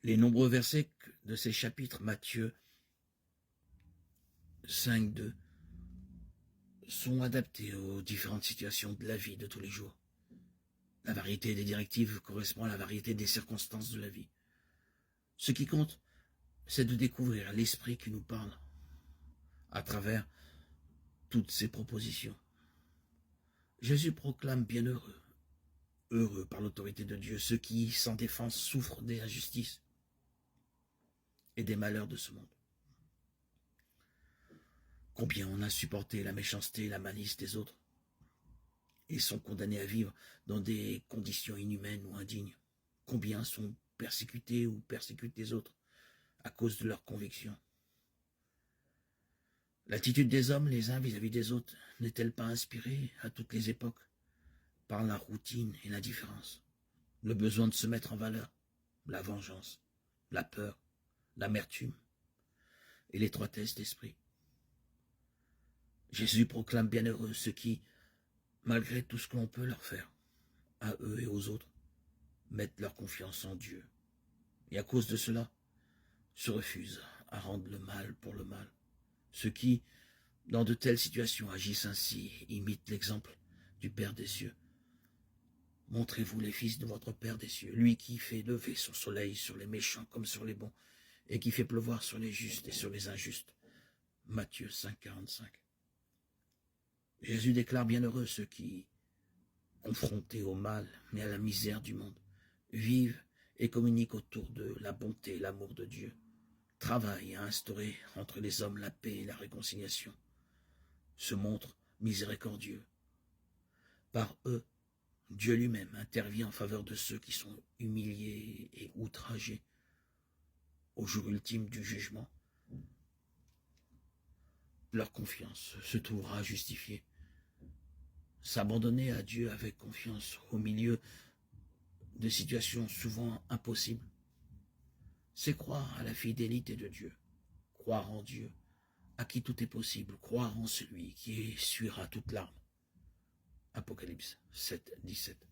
Les nombreux versets de ces chapitres, Matthieu 5, 2, sont adaptés aux différentes situations de la vie de tous les jours. La variété des directives correspond à la variété des circonstances de la vie. Ce qui compte, c'est de découvrir l'esprit qui nous parle à travers toutes ces propositions. Jésus proclame bienheureux, heureux par l'autorité de Dieu, ceux qui, sans défense, souffrent des injustices et des malheurs de ce monde. Combien on a supporté la méchanceté et la malice des autres et sont condamnés à vivre dans des conditions inhumaines ou indignes. Combien sont persécutés ou persécutent les autres à cause de leurs convictions. L'attitude des hommes les uns vis-à-vis des autres n'est-elle pas inspirée à toutes les époques par la routine et l'indifférence, le besoin de se mettre en valeur, la vengeance, la peur, l'amertume et l'étroitesse d'esprit? Jésus proclame bienheureux ceux qui, malgré tout ce que l'on peut leur faire, à eux et aux autres, mettent leur confiance en Dieu. Et à cause de cela, se refusent à rendre le mal pour le mal. Ceux qui, dans de telles situations, agissent ainsi, imitent l'exemple du Père des cieux. Montrez-vous les fils de votre Père des cieux, lui qui fait lever son soleil sur les méchants comme sur les bons, et qui fait pleuvoir sur les justes et sur les injustes. Matthieu 5, 45. Jésus déclare bienheureux ceux qui, confrontés au mal et à la misère du monde, vivent et communiquent autour de la bonté et l'amour de Dieu, travaillent à instaurer entre les hommes la paix et la réconciliation, se montrent miséricordieux. Par eux, Dieu lui-même intervient en faveur de ceux qui sont humiliés et outragés au jour ultime du jugement. Leur confiance se trouvera justifiée. S'abandonner à Dieu avec confiance au milieu de situations souvent impossibles, c'est croire à la fidélité de Dieu, croire en Dieu, à qui tout est possible, croire en celui qui essuiera toute larme. Apocalypse 7, 17.